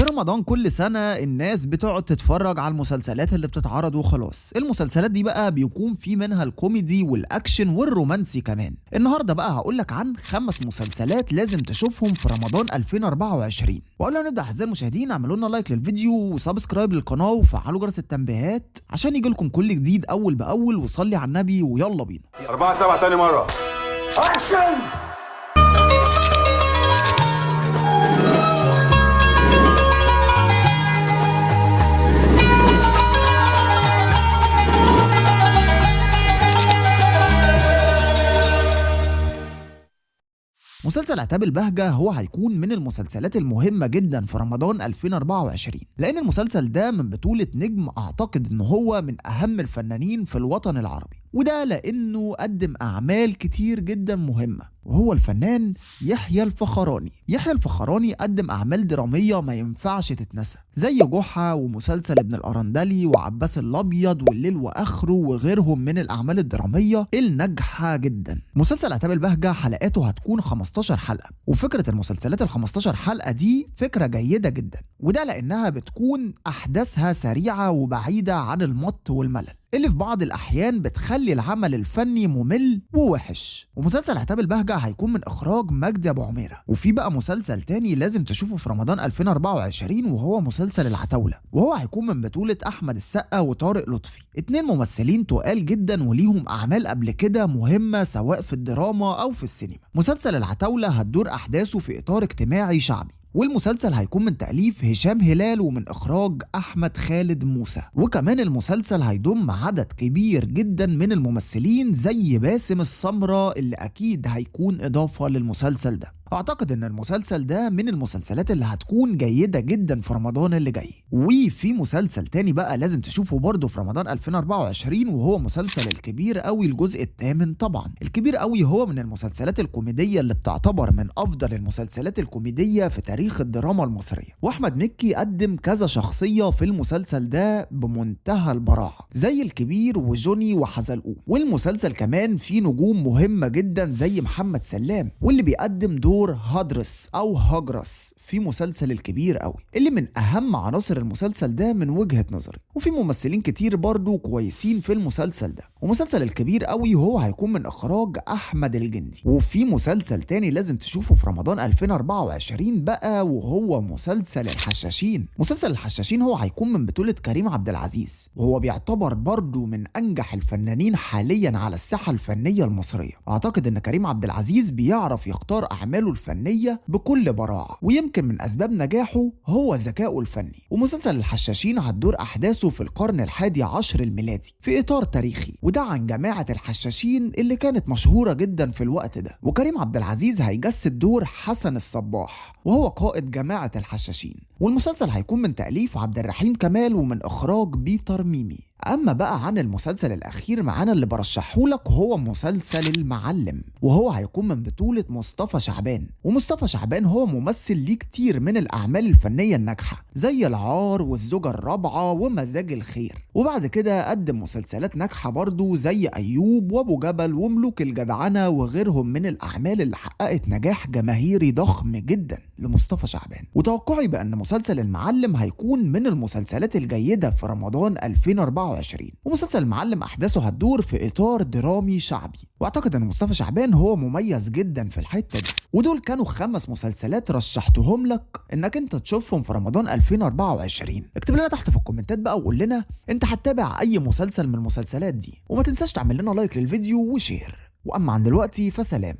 في رمضان كل سنة الناس بتقعد تتفرج على المسلسلات اللي بتتعرض وخلاص. المسلسلات دي بقى بيكون في منها الكوميدي والأكشن والرومانسي كمان. النهاردة بقى هقولك عن 5 مسلسلات لازم تشوفهم في رمضان 2024. وقبل ما نبدأ أعزائي المشاهدين اعملوا لنا لايك للفيديو وسبسكرايب للقناة وفعلوا جرس التنبيهات عشان يجيلكم كل جديد أول بأول، وصلي على النبي ويلا بينا. 4-7 تاني مرة. أكشن! مسلسل عتاب البهجة هو هيكون من المسلسلات المهمة جدا في رمضان 2024، لأن المسلسل ده من بطولة نجم أعتقد إن هو من أهم الفنانين في الوطن العربي، وده لأنه قدم أعمال كتير جدا مهمة، وهو الفنان يحيى الفخراني. يحيى الفخراني قدم أعمال درامية ما ينفعش تتنسى، زي جحا ومسلسل ابن الأرندلي وعباس الأبيض والليل وآخره وغيرهم من الأعمال الدرامية الناجحة جدا. مسلسل عتاب البهجة حلقاته هتكون 15 حلقة، وفكرة المسلسلات ال15 حلقة دي فكرة جيدة جدا، وده لأنها بتكون أحداثها سريعة وبعيدة عن المط والملل اللي في بعض الأحيان بتخلي العمل الفني ممل ووحش. ومسلسل عتاب البهجة هيكون من إخراج مجدي أبو عميرة. وفي بقى مسلسل تاني لازم تشوفه في رمضان 2024، وهو مسلسل العتاولة، وهو هيكون من بطولة أحمد السقا وطارق لطفي، 2 ممثلين تقال جدا وليهم أعمال قبل كده مهمة سواء في الدراما أو في السينما. مسلسل العتاولة هتدور أحداثه في إطار اجتماعي شعبي، والمسلسل هيكون من تأليف هشام هلال ومن إخراج أحمد خالد موسى. وكمان المسلسل هيضم عدد كبير جدا من الممثلين زي باسم السمرة اللي أكيد هيكون إضافة للمسلسل ده. أعتقد إن المسلسل ده من المسلسلات اللي هتكون جيدة جدا في رمضان اللي جاي. وفي مسلسل تاني بقى لازم تشوفه برضه في رمضان 2024، وهو مسلسل الكبير قوي الجزء الثامن. طبعا الكبير قوي هو من المسلسلات الكوميدية اللي بتعتبر من أفضل المسلسلات الكوميدية في تاريخ الدراما المصرية، وأحمد مكي قدم كذا شخصية في المسلسل ده بمنتهى البراعة زي الكبير وجوني وحزلقوم. والمسلسل كمان فيه نجوم مهمة جدا زي محمد سلام، واللي بيقدم دور هدرس أو هجرس في مسلسل الكبير قوي، اللي من أهم عناصر المسلسل ده من وجهة نظري. وفي ممثلين كتير برضو كويسين في المسلسل ده. ومسلسل الكبير قوي هو هيكون من إخراج أحمد الجندي. وفي مسلسل تاني لازم تشوفه في رمضان 2024 بقى، وهو مسلسل الحشاشين. مسلسل الحشاشين هو هيكون من بطولة كريم عبد العزيز، وهو بيعتبر برضو من أنجح الفنانين حاليا على الساحة الفنية المصرية. أعتقد إن كريم عبد العزيز بيعرف يختار أعماله الفنية بكل براعة، ويمكن من أسباب نجاحه هو ذكائه الفني. ومسلسل الحشاشين هتدور أحداثه في القرن ال11 الميلادي في إطار تاريخي، وده عن جماعة الحشاشين اللي كانت مشهورة جدا في الوقت ده. وكريم عبد العزيز هيجسد دور حسن الصباح، وهو قائد جماعة الحشاشين. والمسلسل هيكون من تأليف عبد الرحيم كمال ومن إخراج بيتر ميمي. أما بقى عن المسلسل الأخير معانا اللي برشحهولك هو مسلسل المعلم، وهو هيكون من بطولة مصطفى شعبان. ومصطفى شعبان هو ممثل ليه كتير من الأعمال الفنية الناجحة زي العار والزوجة الرابعة ومزاج الخير، وبعد كده قدم مسلسلات ناجحة برضو زي أيوب وأبو جبل وملوك الجدعنة وغيرهم من الأعمال اللي حققت نجاح جماهيري ضخم جدا لمصطفى شعبان. وتوقعي بأن مسلسل المعلم هيكون من المسلسلات الجيدة في رمضان 2024. ومسلسل المعلم أحداثه هتدور في إطار درامي شعبي، وأعتقد أن مصطفى شعبان هو مميز جدا في الحتة دي. ودول كانوا 5 مسلسلات رشحتهم لك إنك أنت تشوفهم في رمضان 2024. اكتب لنا تحت في الكومنتات بقى وقول لنا أنت هتتابع أي مسلسل من المسلسلات دي، وما تنساش تعمل لنا لايك للفيديو وشير. وأما عن دلوقتي فسلام.